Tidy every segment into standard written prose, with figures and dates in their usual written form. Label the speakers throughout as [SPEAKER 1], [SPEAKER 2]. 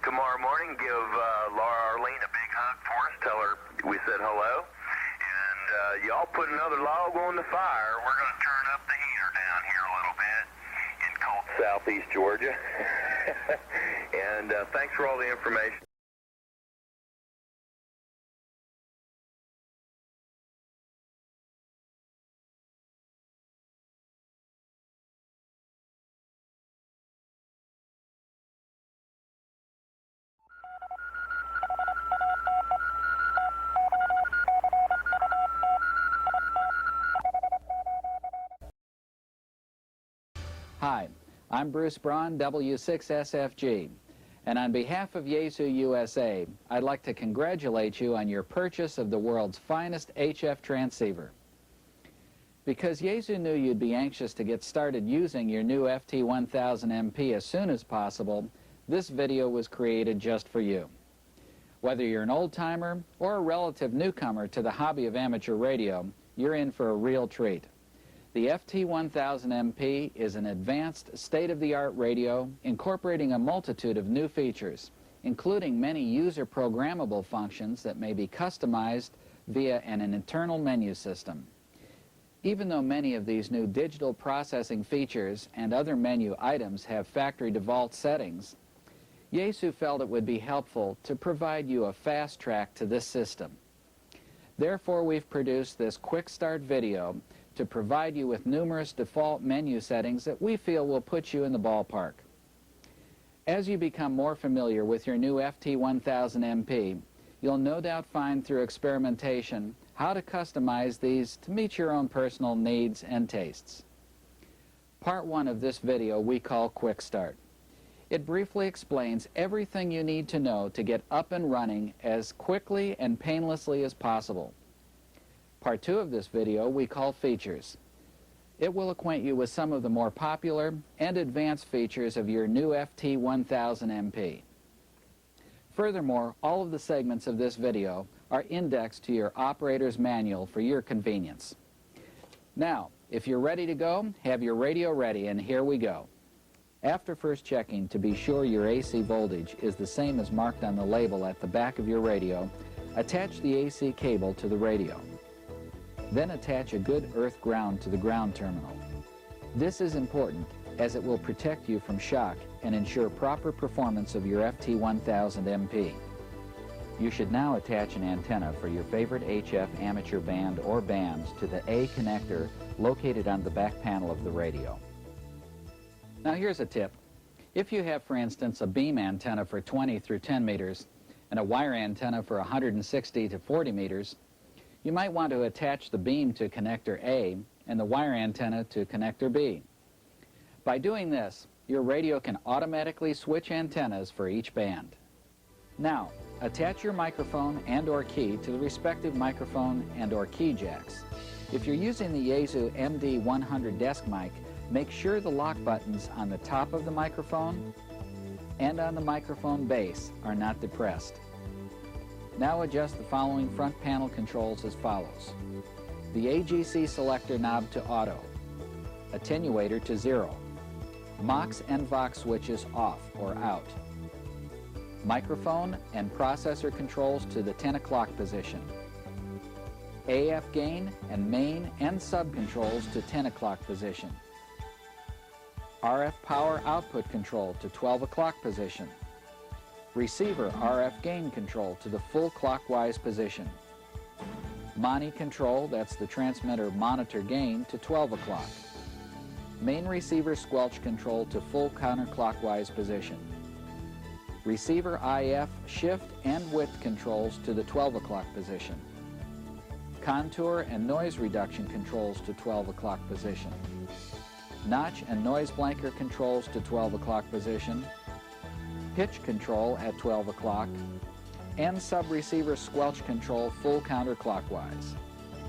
[SPEAKER 1] tomorrow morning, give Laura Arlene a big hug for us. Tell her we said hello. And y'all put another log on the fire. We're going to turn up the heater down here a little bit in cold southeast Georgia. And thanks for all the information.
[SPEAKER 2] Hi, I'm Bruce Braun, W6SFG, and on behalf of Yaesu USA, I'd like to congratulate you on your purchase of the world's finest HF transceiver. Because Yaesu knew you'd be anxious to get started using your new FT-1000MP as soon as possible, this video was created just for you. Whether you're an old-timer or a relative newcomer to the hobby of amateur radio, you're in for a real treat. The FT-1000MP is an advanced, state-of-the-art radio incorporating a multitude of new features, including many user-programmable functions that may be customized via an internal menu system. Even though many of these new digital processing features and other menu items have factory default settings, Yaesu felt it would be helpful to provide you a fast track to this system. Therefore, we've produced this quick start video to provide you with numerous default menu settings that we feel will put you in the ballpark. As you become more familiar with your new FT-1000MP, you'll no doubt find through experimentation how to customize these to meet your own personal needs and tastes. Part 1 of this video we call Quick Start. It briefly explains everything you need to know to get up and running as quickly and painlessly as possible. Part 2 of this video we call Features. It will acquaint you with some of the more popular and advanced features of your new FT-1000MP. Furthermore, all of the segments of this video are indexed to your operator's manual for your convenience. Now, if you're ready to go, have your radio ready, and here we go. After first checking to be sure your AC voltage is the same as marked on the label at the back of your radio, attach the AC cable to the radio. Then attach a good earth ground to the ground terminal. This is important as it will protect you from shock and ensure proper performance of your FT-1000MP. You should now attach an antenna for your favorite HF amateur band or bands to the A connector located on the back panel of the radio. Now here's a tip. If you have, for instance, a beam antenna for 20 through 10 meters and a wire antenna for 160 to 40 meters, you might want to attach the beam to connector A and the wire antenna to connector B. By doing this, your radio can automatically switch antennas for each band. Now, attach your microphone and/or key to the respective microphone and/or key jacks. If you're using the Yaesu MD100 desk mic, make sure the lock buttons on the top of the microphone and on the microphone base are not depressed. Now adjust the following front panel controls as follows. The AGC selector knob to auto, attenuator to 0, MOX and VOX switches off or out, microphone and processor controls to the 10 o'clock position, AF gain and main and sub controls to 10 o'clock position, RF power output control to 12 o'clock position, receiver RF gain control to the full clockwise position, Moni control, that's the transmitter monitor gain, to 12 o'clock, main receiver squelch control to full counterclockwise position, receiver IF shift and width controls to the 12 o'clock position, contour and noise reduction controls to 12 o'clock position, notch and noise blanker controls to 12 o'clock position, pitch control at 12 o'clock, and sub-receiver squelch control full counterclockwise.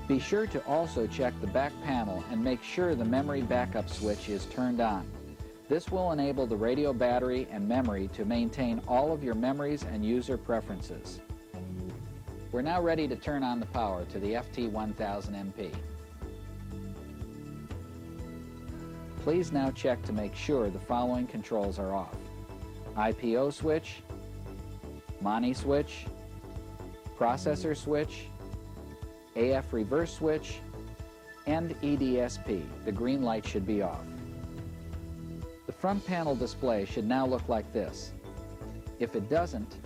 [SPEAKER 2] Be sure to also check the back panel and make sure the memory backup switch is turned on. This will enable the radio battery and memory to maintain all of your memories and user preferences. We're now ready to turn on the power to the FT-1000MP. Please now check to make sure the following controls are off. IPO switch, Moni switch, processor switch, AF reverse switch, and EDSP. The green light should be off. The front panel display should now look like this. If it doesn't,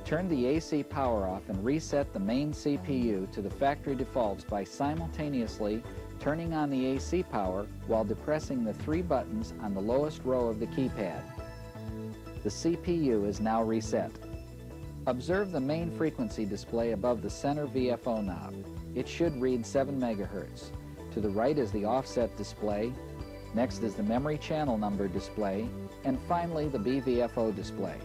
[SPEAKER 2] turn the AC power off and reset the main CPU to the factory defaults by simultaneously turning on the AC power while depressing the 3 buttons on the lowest row of the keypad. The CPU is now reset. Observe the main frequency display above the center VFO knob. It should read 7 MHz. To the right is the offset display, next is the memory channel number display, and finally the BVFO display.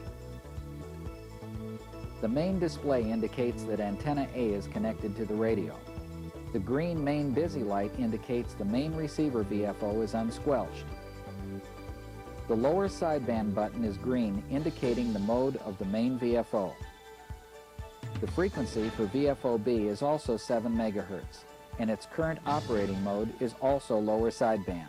[SPEAKER 2] The main display indicates that antenna A is connected to the radio. The green main busy light indicates the main receiver VFO is unsquelched. The lower sideband button is green, indicating the mode of the main VFO. The frequency for VFO-B is also 7 MHz, and its current operating mode is also lower sideband.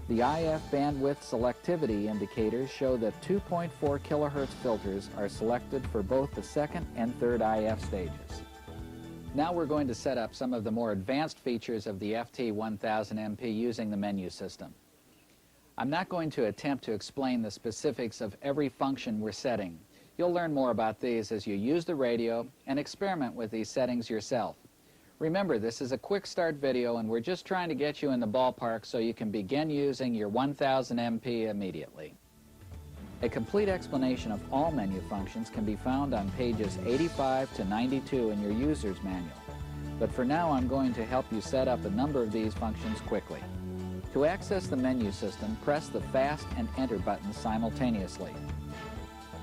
[SPEAKER 2] The IF bandwidth selectivity indicators show that 2.4 kHz filters are selected for both the second and third IF stages. Now we're going to set up some of the more advanced features of the FT-1000MP using the menu system. I'm not going to attempt to explain the specifics of every function we're setting. You'll learn more about these as you use the radio and experiment with these settings yourself. Remember, this is a quick start video and we're just trying to get you in the ballpark so you can begin using your 1000MP immediately. A complete explanation of all menu functions can be found on pages 85 to 92 in your user's manual. But for now, I'm going to help you set up a number of these functions quickly. To access the menu system, press the Fast and Enter buttons simultaneously.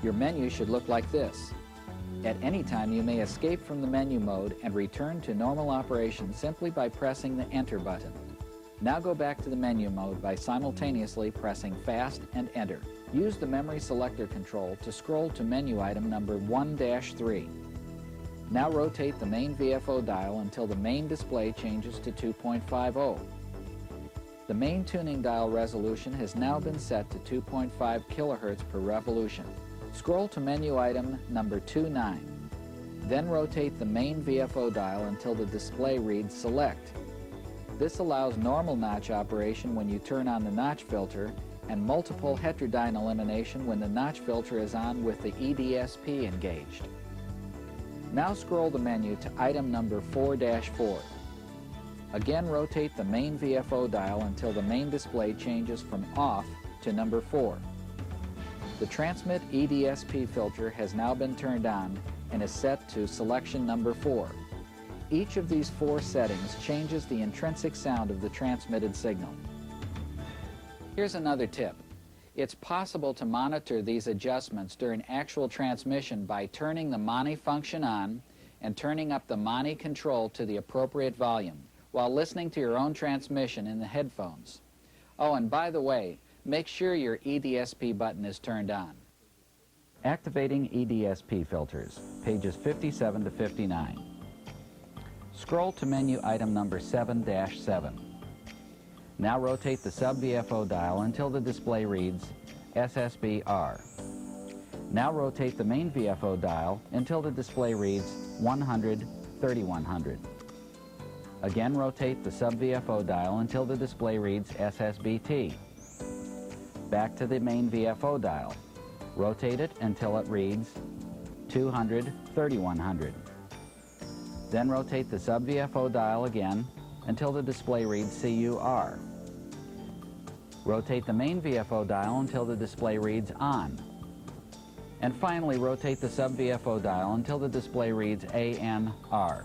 [SPEAKER 2] Your menu should look like this. At any time, you may escape from the menu mode and return to normal operation simply by pressing the Enter button. Now go back to the menu mode by simultaneously pressing Fast and Enter. Use the memory selector control to scroll to menu item number 1-3. Now rotate the main VFO dial until the main display changes to 2.50. The main tuning dial resolution has now been set to 2.5 kHz per revolution. Scroll to menu item number 2-9. Then rotate the main VFO dial until the display reads Select. This allows normal notch operation when you turn on the notch filter and multiple heterodyne elimination when the notch filter is on with the EDSP engaged. Now scroll the menu to item number 4-4. Again rotate the main VFO dial until the main display changes from off to number 4. The transmit EDSP filter has now been turned on and is set to selection number 4. Each of these 4 settings changes the intrinsic sound of the transmitted signal. Here's another tip. It's possible to monitor these adjustments during actual transmission by turning the Moni function on and turning up the Moni control to the appropriate volume while listening to your own transmission in the headphones. Oh, and by the way, make sure your EDSP button is turned on. Activating EDSP filters, pages 57 to 59. Scroll to menu item number 7-7. Now rotate the sub-VFO dial until the display reads SSB-R. Now rotate the main VFO dial until the display reads 100-3100. Again rotate the sub-VFO dial until the display reads SSBT. Back to the main VFO dial. Rotate it until it reads 200-3100. Then rotate the sub-VFO dial again until the display reads CUR. Rotate the main VFO dial until the display reads ON. And finally, rotate the sub-VFO dial until the display reads ANR.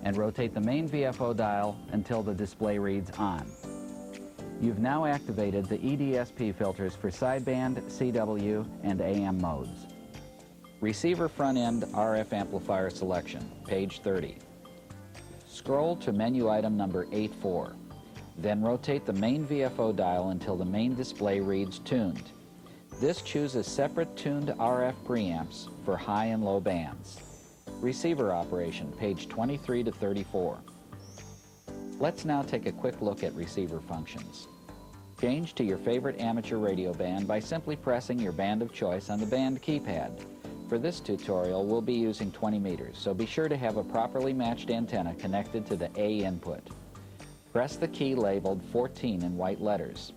[SPEAKER 2] And rotate the main VFO dial until the display reads ON. You've now activated the EDSP filters for sideband, CW, and AM modes. Receiver front-end RF amplifier selection, page 30. Scroll to menu item number 8-4. Then rotate the main VFO dial until the main display reads Tuned. This chooses separate tuned RF preamps for high and low bands. Receiver operation, page 23 to 34. Let's now take a quick look at receiver functions. Change to your favorite amateur radio band by simply pressing your band of choice on the band keypad. For this tutorial, we'll be using 20 meters, so be sure to have a properly matched antenna connected to the A input. Press the key labeled 14 in white letters.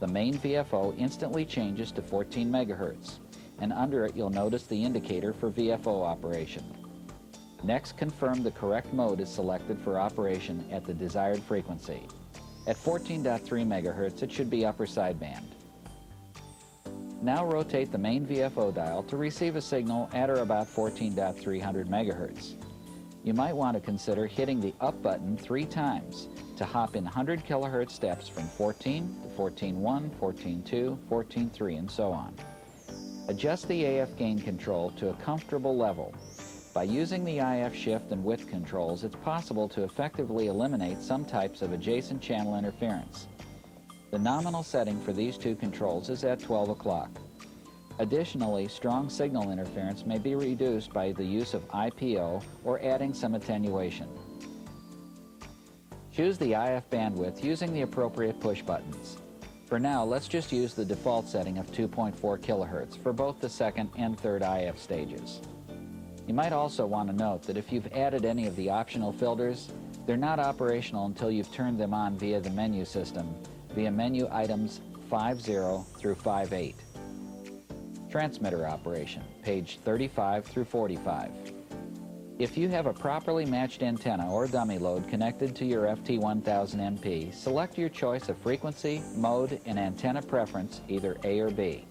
[SPEAKER 2] The main VFO instantly changes to 14 megahertz, and under it you'll notice the indicator for VFO operation. Next, confirm the correct mode is selected for operation at the desired frequency. At 14.3 megahertz, it should be upper sideband. Now rotate the main VFO dial to receive a signal at or about 14.300 megahertz. You might want to consider hitting the up button 3 times to hop in 100 kilohertz steps from 14 to 14.1, 14.2, 14.3, and so on. Adjust the AF gain control to a comfortable level. By using the IF shift and width controls, it's possible to effectively eliminate some types of adjacent channel interference. The nominal setting for these 2 controls is at 12 o'clock. Additionally, strong signal interference may be reduced by the use of IPO or adding some attenuation. Choose the IF bandwidth using the appropriate push buttons. For now, let's just use the default setting of 2.4 kilohertz for both the second and third IF stages. You might also want to note that if you've added any of the optional filters, they're not operational until you've turned them on via the menu system, via menu items 50 through 58. Transmitter operation, page 35 through 45. If you have a properly matched antenna or dummy load connected to your FT-1000MP, select your choice of frequency, mode, and antenna preference, either A or B.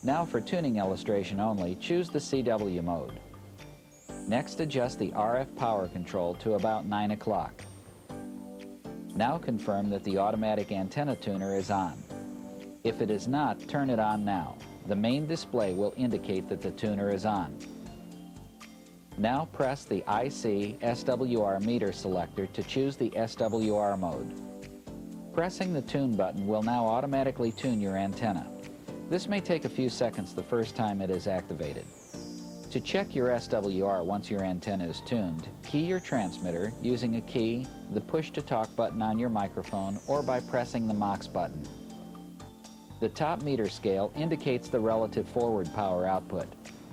[SPEAKER 2] Now for tuning illustration only, choose the CW mode. Next, adjust the RF power control to about 9 o'clock. Now confirm that the automatic antenna tuner is on. If it is not, turn it on now. The main display will indicate that the tuner is on. Now press the IC SWR meter selector to choose the SWR mode. Pressing the tune button will now automatically tune your antenna. This may take a few seconds the first time it is activated. To check your SWR once your antenna is tuned, key your transmitter using a key, the push-to-talk button on your microphone, or by pressing the MOX button. The top meter scale indicates the relative forward power output,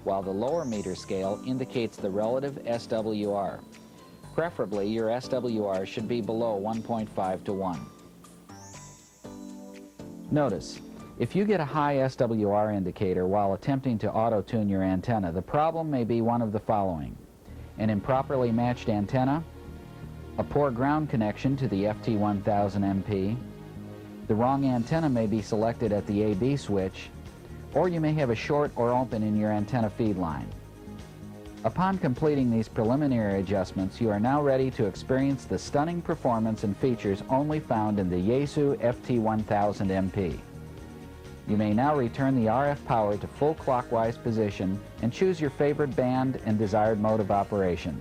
[SPEAKER 2] while the lower meter scale indicates the relative SWR. Preferably, your SWR should be below 1.5 to 1. Notice, if you get a high SWR indicator while attempting to auto-tune your antenna, the problem may be one of the following: an improperly matched antenna, a poor ground connection to the FT-1000MP, the wrong antenna may be selected at the AB switch, or you may have a short or open in your antenna feed line. Upon completing these preliminary adjustments, you are now ready to experience the stunning performance and features only found in the Yaesu FT-1000MP. You may now return the RF power to full clockwise position and choose your favorite band and desired mode of operation.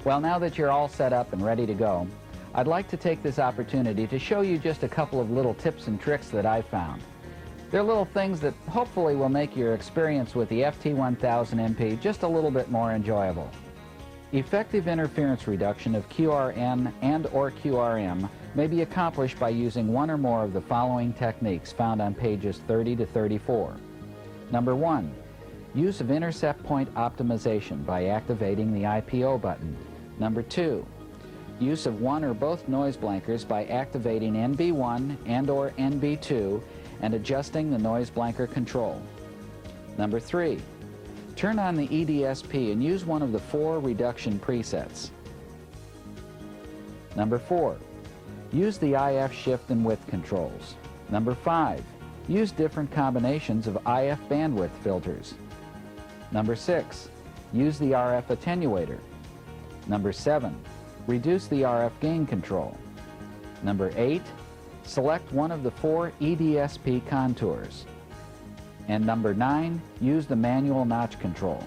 [SPEAKER 2] Well, now that you're all set up and ready to go, I'd like to take this opportunity to show you just a couple of little tips and tricks that I've found. They're little things that hopefully will make your experience with the FT-1000MP just a little bit more enjoyable. Effective interference reduction of QRN and/or QRM may be accomplished by using one or more of the following techniques found on pages 30 to 34. Number 1, use of intercept point optimization by activating the IPO button. Number 2, use of one or both noise blankers by activating NB1 and/or NB2 and adjusting the noise blanker control. Number 3, turn on the EDSP and use one of the 4 reduction presets. Number 4, use the IF shift and width controls. Number 5, use different combinations of IF bandwidth filters. Number 6, use the RF attenuator. Number 7, reduce the RF gain control. Number 8, select one of the 4 EDSP contours. And number 9, use the manual notch control.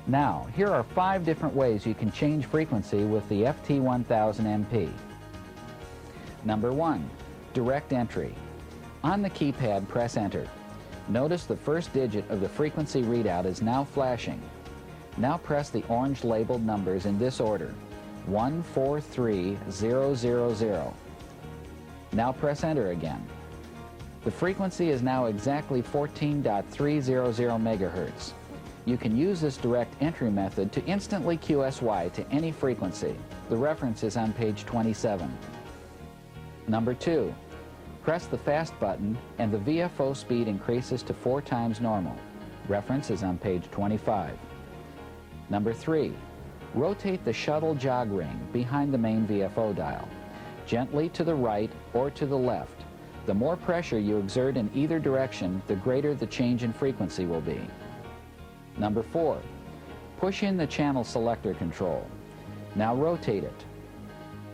[SPEAKER 2] Now, here are 5 different ways you can change frequency with the FT-1000MP. Number 1, direct entry. On the keypad, press enter. Notice the first digit of the frequency readout is now flashing. Now press the orange labeled numbers in this order: 143000. Now press enter again. The frequency is now exactly 14.300 megahertz. You can use this direct entry method to instantly QSY to any frequency. The reference is on page 27. Number 2. Press the fast button and the VFO speed increases to 4 times normal. Reference is on page 25. Number 3. Rotate the shuttle jog ring behind the main VFO dial, gently to the right or to the left. The more pressure you exert in either direction, the greater the change in frequency will be. Number 4. Push in the channel selector control. Now rotate it.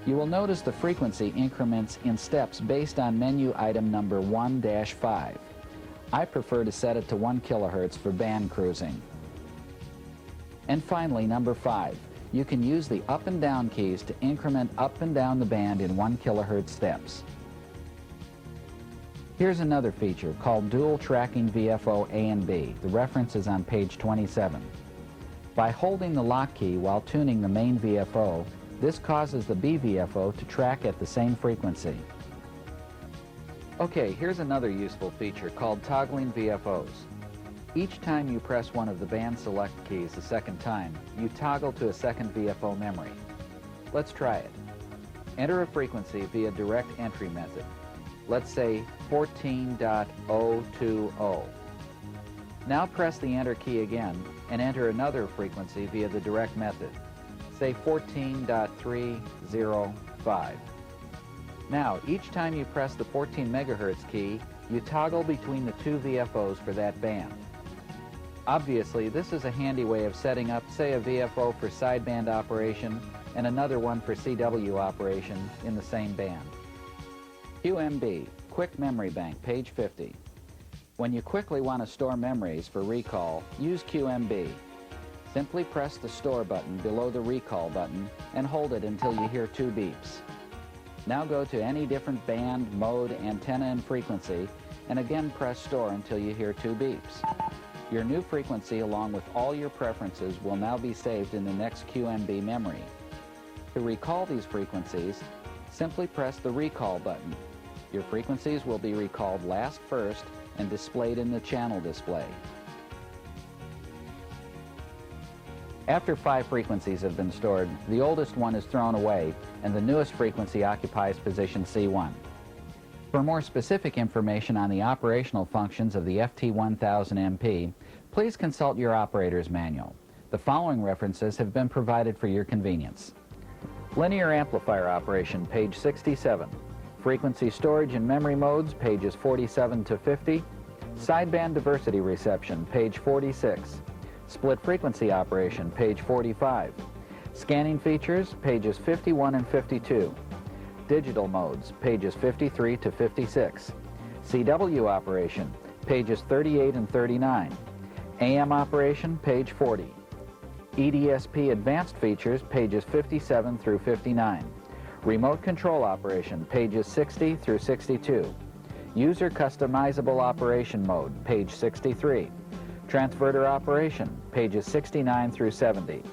[SPEAKER 2] You will notice the frequency increments in steps based on menu item number 1-5. I prefer to set it to 1 kilohertz for band cruising. And finally, number 5. You can use the up and down keys to increment up and down the band in 1 kilohertz steps. Here's another feature called dual tracking VFO A and B. The reference is on page 27. By holding the lock key while tuning the main VFO, this causes the B VFO to track at the same frequency. Okay, here's another useful feature called toggling VFOs. Each time you press one of the band select keys a second time, you toggle to a second VFO memory. Let's try it. Enter a frequency via direct entry method. Let's say 14.020. Now press the enter key again and enter another frequency via the direct method. Say 14.305. Now, each time you press the 14 megahertz key, you toggle between the 2 VFOs for that band. Obviously, this is a handy way of setting up, say, a VFO for sideband operation and another one for CW operation in the same band. QMB, Quick Memory Bank, page 50. When you quickly want to store memories for recall, use QMB. Simply press the Store button below the Recall button and hold it until you hear 2 beeps. Now go to any different band, mode, antenna, and frequency, and again press Store until you hear 2 beeps. Your new frequency along with all your preferences will now be saved in the next QMB memory. To recall these frequencies, simply press the Recall button. Your frequencies will be recalled last first and displayed in the channel display. After 5 frequencies have been stored, the oldest one is thrown away and the newest frequency occupies position C1. For more specific information on the operational functions of the FT-1000MP, please consult your operator's manual. The following references have been provided for your convenience. Linear amplifier operation, page 67. Frequency storage and memory modes, pages 47 to 50. Sideband diversity reception, page 46. Split frequency operation, page 45. Scanning features, pages 51 and 52. Digital modes, pages 53 to 56. CW operation, pages 38 and 39. AM operation, page 40. EDSP advanced features, pages 57 through 59. Remote control operation, pages 60 through 62. User customizable operation mode, page 63. Transverter operation, pages 69 through 70.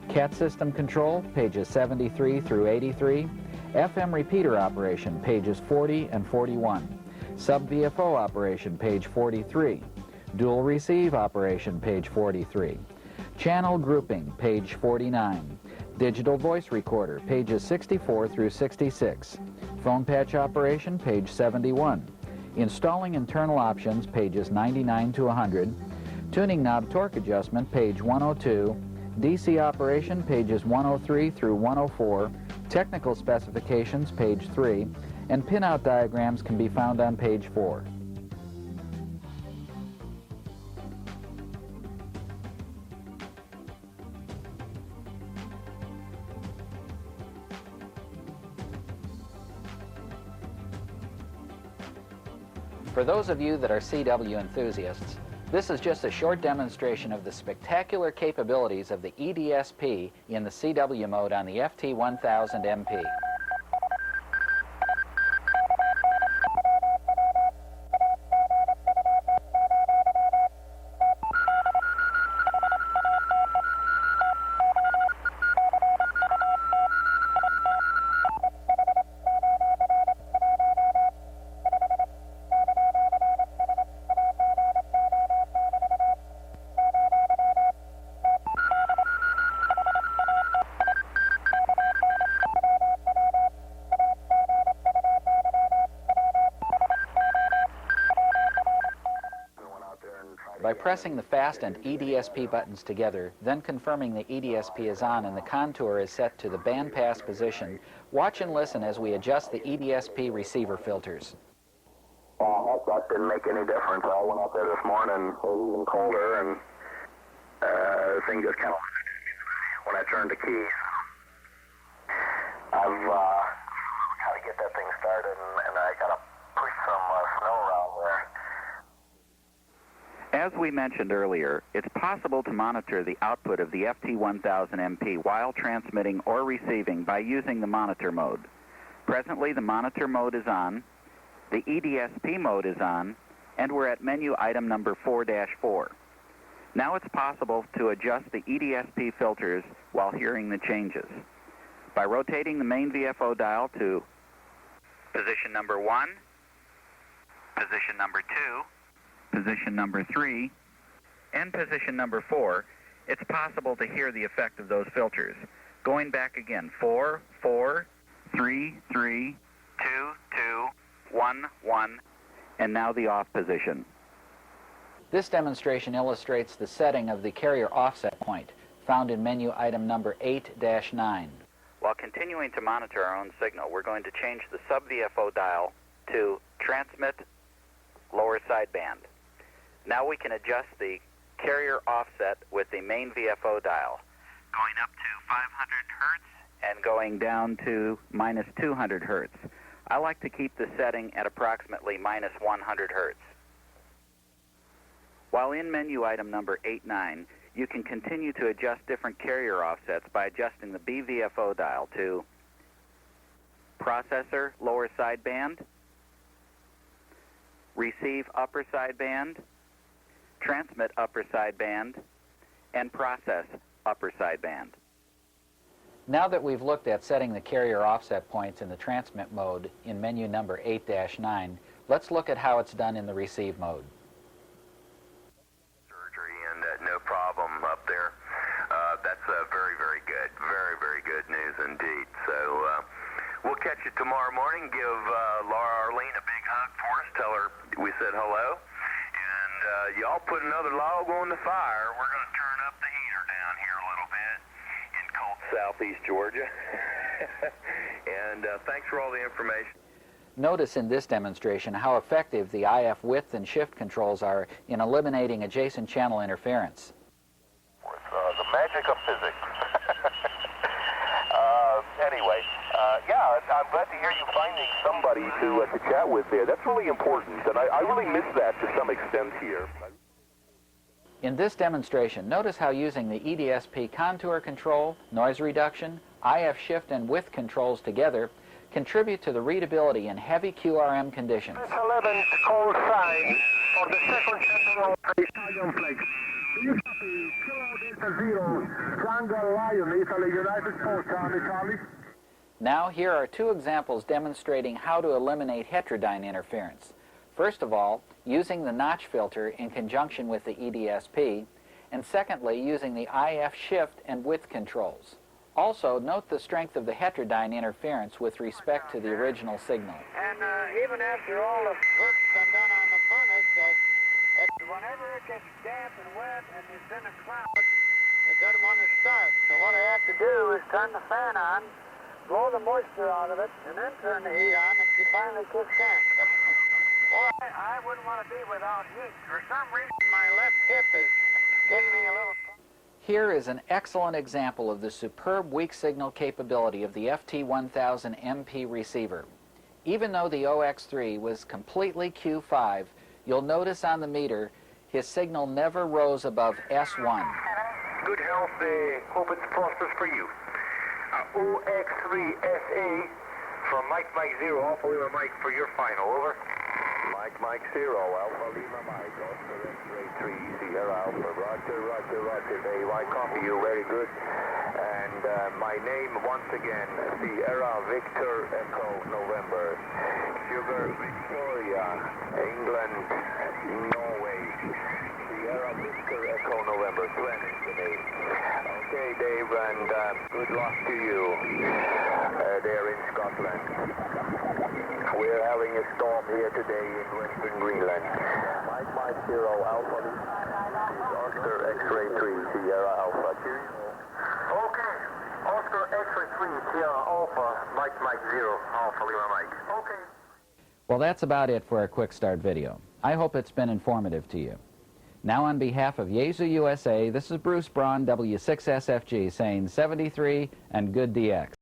[SPEAKER 2] CAT system control, pages 73 through 83. FM repeater operation, pages 40 and 41. Sub-VFO operation, page 43. Dual receive operation, page 43. Channel grouping, page 49. Digital voice recorder, pages 64 through 66. Phone patch operation, page 71. Installing internal options, pages 99 to 100. Tuning knob torque adjustment, page 102. DC operation, pages 103 through 104. Technical specifications, page 3. And pinout diagrams can be found on page 4. For those of you that are CW enthusiasts, this is just a short demonstration of the spectacular capabilities of the EDSP in the CW mode on the FT-1000MP. By pressing the fast and EDSP buttons together, then confirming the EDSP is on and the contour is set to the bandpass position, watch and listen as we adjust the EDSP receiver filters.
[SPEAKER 1] That didn't make any difference. I went up there this morning, it was even colder, and the thing just kind of, when I turned the key, I've got to get that thing started, and I got to push some snow around there.
[SPEAKER 3] As we mentioned earlier, it's possible to monitor the output of the FT-1000MP while transmitting or receiving by using the monitor mode. Presently, the monitor mode is on, the EDSP mode is on, and we're at menu item number 4-4. Now it's possible to adjust the EDSP filters while hearing the changes. By rotating the main VFO dial to position number 1, position number 2, position number 3, and position number 4, it's possible to hear the effect of those filters. Going back again, 4, 4, 3, 3, 2, 2, 1, 1, and now the off position.
[SPEAKER 2] This demonstration illustrates the setting of the carrier offset point, found in menu item number 8-9.
[SPEAKER 3] While continuing to monitor our own signal, we're going to change the sub-VFO dial to transmit lower sideband. Now we can adjust the carrier offset with the main VFO dial, going up to 500 hertz and going down to minus 200 hertz. I like to keep the setting at approximately minus 100 hertz. While in menu item number 8-9, you can continue to adjust different carrier offsets by adjusting the BVFO dial to processor lower sideband, receive upper sideband, transmit upper sideband, and process upper sideband.
[SPEAKER 2] Now that we've looked at setting the carrier offset points in the transmit mode in menu number 8-9, let's look at how it's done in the receive mode.
[SPEAKER 1] Surgery and no problem up there. That's very, very good. Very, very good news indeed. So we'll catch you tomorrow morning. Give Laura Arlene a big hug for us. Tell her we said hello. And y'all put another log on the fire. We're going to turn up the heater down here a little bit in cold southeast Georgia. And thanks for all the information.
[SPEAKER 2] Notice in this demonstration how effective the IF width and shift controls are in eliminating adjacent channel interference.
[SPEAKER 1] The magic of physics. Anyway, yeah, I'm glad to hear you finding somebody to chat with there. That's really important, and I really miss that to some extent here.
[SPEAKER 2] In this demonstration, notice how using the EDSP contour control, noise reduction, IF shift and width controls together contribute to the readability in heavy QRM conditions.
[SPEAKER 1] 11 call sign for the second channel operation flex. You copy, Kilo Delta 0, Triangle Lion, Italy, United States, Charlie.
[SPEAKER 2] Now here are two examples demonstrating how to eliminate heterodyne interference. First of all, using the notch filter in conjunction with the EDSP, and secondly, using the IF shift and width controls. Also, note the strength of the heterodyne interference with respect to the original signal.
[SPEAKER 4] And even after all the work's been done on the furnace, whenever it gets damp and wet and it's in a cloud, it doesn't want to start. So what I have to do is turn the fan on, blow the moisture out of it, and then turn the heat on, and she finally kicks in. Boy, I wouldn't want to be without heat. For some reason, my left hip is giving me a little...
[SPEAKER 2] Here is an excellent example of the superb weak signal capability of the FT-1000MP receiver. Even though the OX3 was completely Q5, you'll notice on the meter his signal never rose above S1.
[SPEAKER 1] Good health, hope it's prosperous for you. OX3SA from Mike 0, Alpha Lima Mike for your final, over. Mike 0, Alpha Lima Mike, Oscar X-ray 3, Sierra Alpha, Roger, Dave, I copy you, very good. And my name, once again, Sierra Victor Echo November, Sugar Victoria, England, Norway, Sierra Victor Echo November, 20 today. Okay, Dave, and good luck to you there in Scotland. We're having a storm here today in Western Greenland. Mike 0 Alpha. Oscar X-ray 3 Sierra Alpha.
[SPEAKER 4] Okay. Oscar X-ray 3 Sierra Alpha. Mike 0 Alpha Lima Mike. Okay.
[SPEAKER 2] Well, that's about it for a quick start video. I hope it's been informative to you. Now, on behalf of Yaesu USA, this is Bruce Braun, W6SFG, saying 73 and good DX.